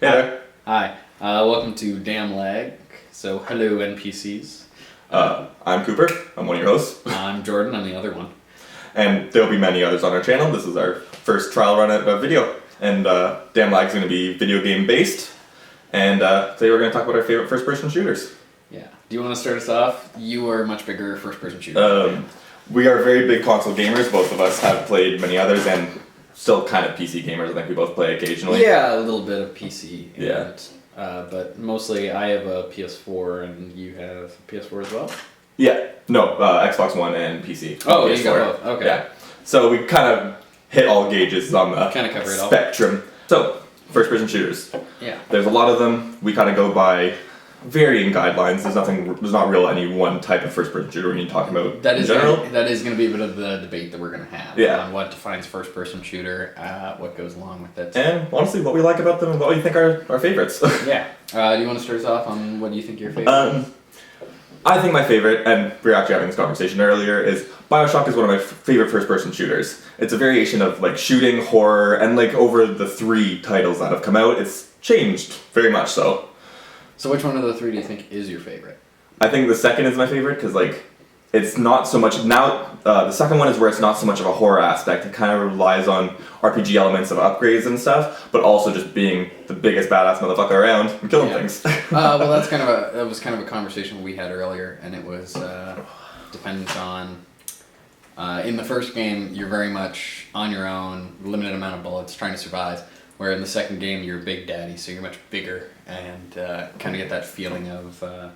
Hey there. Hi. Welcome to Damn Lag. So, hello NPCs. I'm Cooper. I'm one of your hosts. I'm Jordan. I'm the other one. And there'll be many others on our channel. This is our first trial run at a video. And Damn Lag is going to be video game based. And today we're going to talk about our favorite first person shooters. Yeah. Do you want to start us off? You are a much bigger first person shooter. We are very big console gamers. Both of us have played many others and still kind of PC gamers. I think we both play occasionally. Yeah, a little bit of PC. Yeah. But mostly I have a PS4 and you have a PS4 as well? Yeah. No, Xbox One and PC. Oh, PS4. you got both. Okay. Yeah. So we kind of hit all gauges on the Kind of cover it all. spectrum. So, first person shooters. Yeah. There's a lot of them. We kind of go by varying guidelines. There's not real any one type of first person shooter when you're talking about That in is general. that is going to be a bit of the debate that we're going to have Yeah. on what defines first person shooter, what goes along with it. And honestly, what we like about them and what we think are our favorites. Yeah. Do you want to start us off on what do you think your favorite? I think my favorite, and we were actually having this conversation earlier, is BioShock is one of my favorite first-person shooters. It's a variation of like shooting, horror, and like over the 3 titles that have come out, it's changed very much so. So which one of the 3 do you think is your favorite? I think the second is my favorite because like it's not so much now. The second one is where it's not so much of a horror aspect. It kind of relies on RPG elements of upgrades and stuff, but also just being the biggest badass motherfucker around and killing things. Well, that was kind of a conversation we had earlier, and it was dependent on. In the first game, you're very much on your own, limited amount of bullets, trying to survive. Where in the second game, you're Big Daddy, so you're much bigger and kind of get that feeling of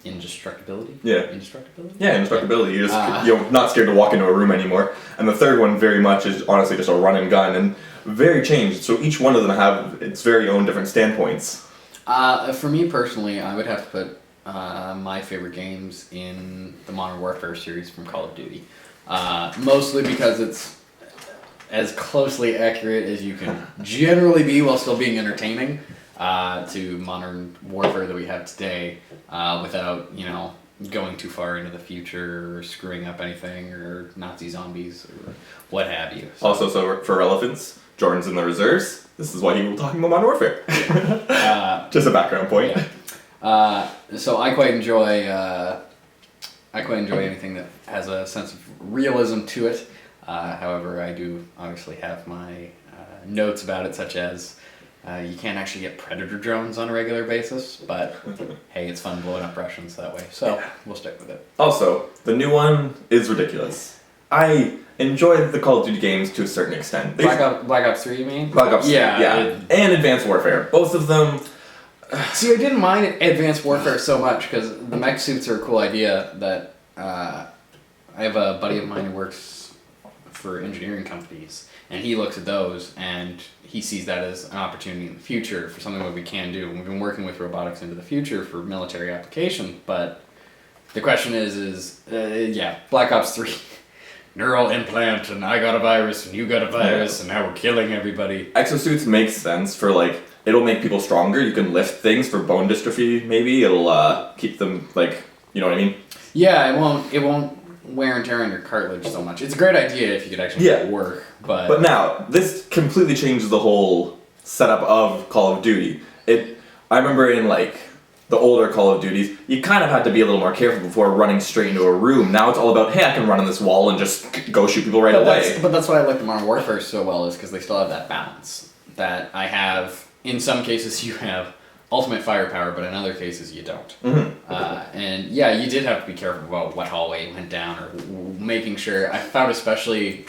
indestructibility. Yeah. Indestructibility. Yeah, indestructibility. You're not scared to walk into a room anymore. And the third one very much is honestly just a run and gun and very changed. So each one of them have its very own different standpoints. For me personally, I would have to put my favorite games in the Modern Warfare series from Call of Duty. Mostly because it's as closely accurate as you can generally be while still being entertaining to modern warfare that we have today without, going too far into the future or screwing up anything or Nazi zombies or what have you. Also, so for relevance, Jordan's in the reserves. This is why he will talking about Modern Warfare. Just a background point. Yeah. So I quite enjoy anything that has a sense of realism to it. However, I do obviously have my notes about it, such as you can't actually get Predator drones on a regular basis, but hey, it's fun blowing up Russians that way, so we'll stick with it. Also, the new one is ridiculous. I enjoy the Call of Duty games to a certain extent. Black Ops 3, you mean? Black Ops, Yeah. and Advanced Warfare. Both of them. See, I didn't mind Advanced Warfare so much because the mech suits are a cool idea that I have a buddy of mine who works for engineering companies, and he looks at those and he sees that as an opportunity in the future for something that we can do. And we've been working with robotics into the future for military application, but the question is Black Ops 3, neural implant, and I got a virus, and you got a virus, and now we're killing everybody. Exosuits make sense for like, it'll make people stronger. You can lift things for bone dystrophy, maybe. It'll keep them like, you know what I mean? Yeah, it won't wear and tear on your cartilage so much. It's a great idea if you could actually make it work, but... But now, this completely changes the whole setup of Call of Duty. I remember in like the older Call of Duties, you kind of had to be a little more careful before running straight into a room. Now it's all about, hey, I can run on this wall and just go shoot people right away. But that's why I like the Modern Warfare so well, is because they still have that balance. That I have, in some cases you have ultimate firepower, but in other cases you don't. Mm-hmm. And yeah, you did have to be careful about what hallway you went down, or making sure. I found especially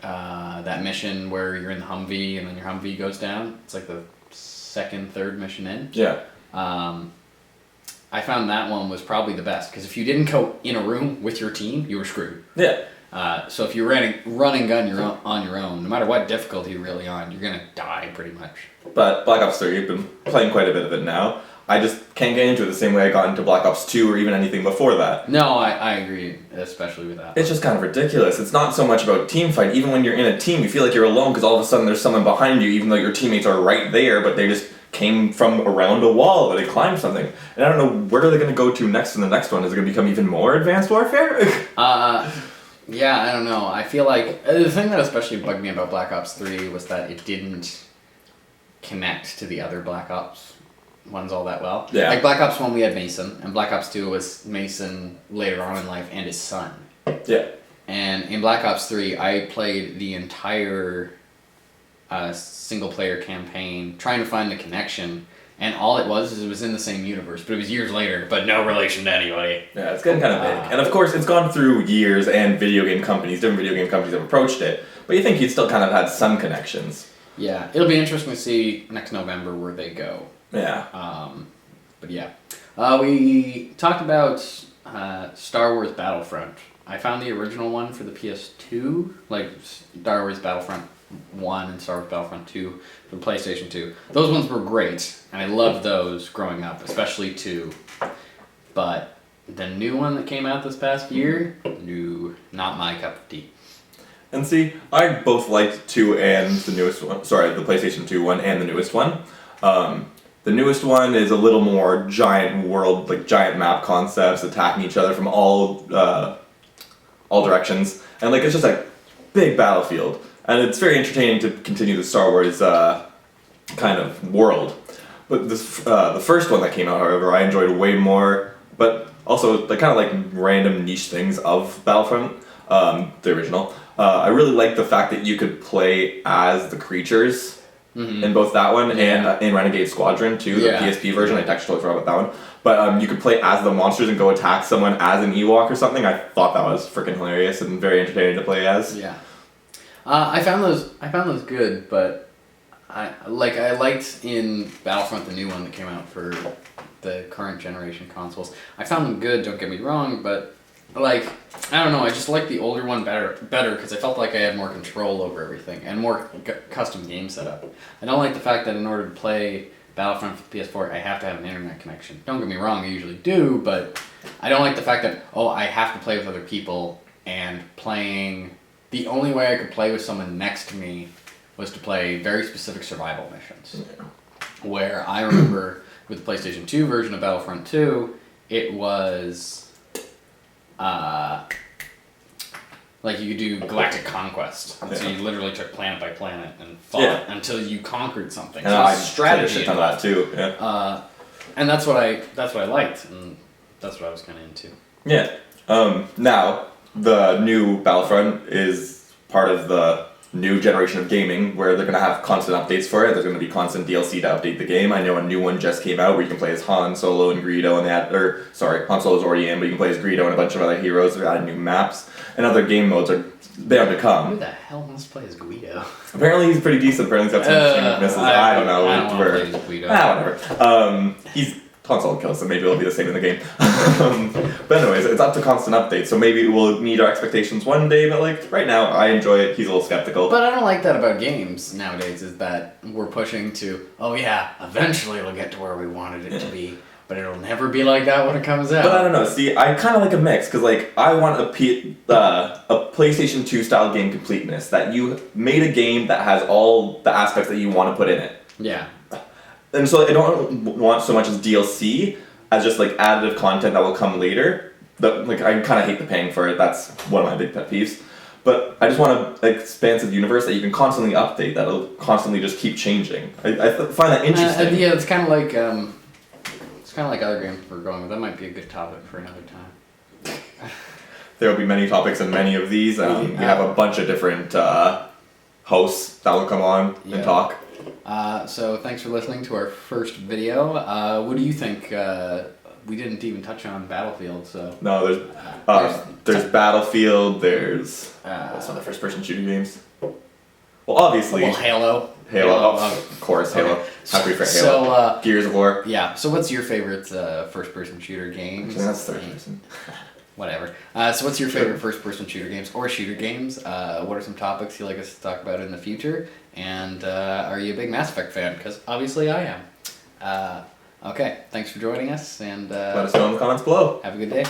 that mission where you're in the Humvee and then your Humvee goes down. It's like the second, third mission in. Yeah. I found that one was probably the best, because if you didn't go in a room with your team, you were screwed. Yeah. So if you're running gun on your own, no matter what difficulty you're really on, you're gonna die pretty much. But Black Ops 3, I've been playing quite a bit of it now. I just can't get into it the same way I got into Black Ops 2 or even anything before that. No, I agree, especially with that. It's just kind of ridiculous. It's not so much about team fight. Even when you're in a team, you feel like you're alone because all of a sudden there's someone behind you, even though your teammates are right there, but they just came from around a wall or they climbed something. And I don't know, where are they going to go to next in the next one? Is it going to become even more Advanced Warfare? Yeah, I don't know. I feel like the thing that especially bugged me about Black Ops 3 was that it didn't connect to the other Black Ops ones all that well. Yeah. Like Black Ops 1 we had Mason, and Black Ops 2 was Mason later on in life and his son. Yeah. And in Black Ops 3 I played the entire single player campaign trying to find the connection, and all it was is it was in the same universe, but it was years later, but no relation to anybody. Yeah, it's getting kind of big. And of course, it's gone through years, and different video game companies have approached it. But you think you'd still kind of had some connections. Yeah, it'll be interesting to see next November where they go. Yeah. But yeah. We talked about Star Wars Battlefront. I found the original one for the PS2, like Star Wars Battlefront 1 and Star Wars Battlefront 2 for the PlayStation 2. Those ones were great, and I loved those growing up, especially 2. But the new one that came out this past year, no, not my cup of tea. And see, I both liked 2 and the newest one. Sorry, the PlayStation 2 one and the newest one. The newest one is a little more giant world, like giant map concepts attacking each other from all directions, and like it's just a big battlefield, and it's very entertaining to continue the Star Wars kind of world. But this the first one that came out, however, I enjoyed way more. But also the kind of like random niche things of Battlefront, the original. I really liked the fact that you could play as the creatures in both that one and in Renegade Squadron too, the PSP version. I actually totally forgot about that one. But you could play as the monsters and go attack someone as an Ewok or something. I thought that was freaking hilarious and very entertaining to play as. Yeah, I found those good, but I liked in Battlefront, the new one that came out for the current generation consoles. I found them good. Don't get me wrong, but like I don't know. I just like the older one better because I felt like I had more control over everything and more custom game setup. I don't like the fact that in order to play Battlefront for the PS4, I have to have an internet connection. Don't get me wrong, I usually do, but I don't like the fact that, I have to play with other people, and the only way I could play with someone next to me was to play very specific survival missions. Yeah. Where I remember with the PlayStation 2 version of Battlefront 2, it was, like you could do galactic conquest, and so you literally took planet by planet and fought until you conquered something. And so I strategy on that too. Yeah. And that's what I liked, and that's what I was kind of into. Yeah. Now the new Battlefront is part of the new generation of gaming, where they're gonna have constant updates for it. There's gonna be constant DLC to update the game. I know a new one just came out where you can play as Han Solo and Greedo, and Han Solo's already in, but you can play as Greedo and a bunch of other heroes. They're adding new maps, and other game modes are bound to come. Who the hell wants to play as Guido? Apparently he's pretty decent. Apparently he's got some interesting missiles. I don't know. I don't play as Guido. Whatever. He's Han Solo kills, so maybe it'll be the same in the game. But anyways, it's up to constant updates, so maybe we'll meet our expectations one day, but like right now, I enjoy it. He's a little skeptical. But I don't like that about games nowadays, is that we're pushing to, eventually it'll get to where we wanted it to be, but it'll never be like that when it comes out. But I don't know, see, I kind of like a mix, because like, I want a PlayStation 2 style game completeness, that you made a game that has all the aspects that you want to put in it. Yeah. And so I don't want so much as DLC as just like additive content that will come later. But like I kind of hate the paying for it. That's one of my big pet peeves. But I just want an expansive universe that you can constantly update. That'll constantly just keep changing. I find that interesting. Yeah, it's kind of like other games we're going with. That might be a good topic for another time. There will be many topics in many of these. We have a bunch of different hosts that will come on and talk. So thanks for listening to our first video. What do you think? We didn't even touch on Battlefield, so... No, there's Battlefield, there's... what's other first-person shooting games? Well, obviously... Well, Halo. Of course, Halo. Okay. Happy for Halo. So, Gears of War. Yeah, so what's your favorite first-person shooter games? Actually, that's third-person. Whatever. So what's your favorite first-person shooter games or shooter games? What are some topics you'd like us to talk about in the future? And are you a big Mass Effect fan? Because obviously I am. Okay, thanks for joining us, and let us know in the comments below. Have a good day.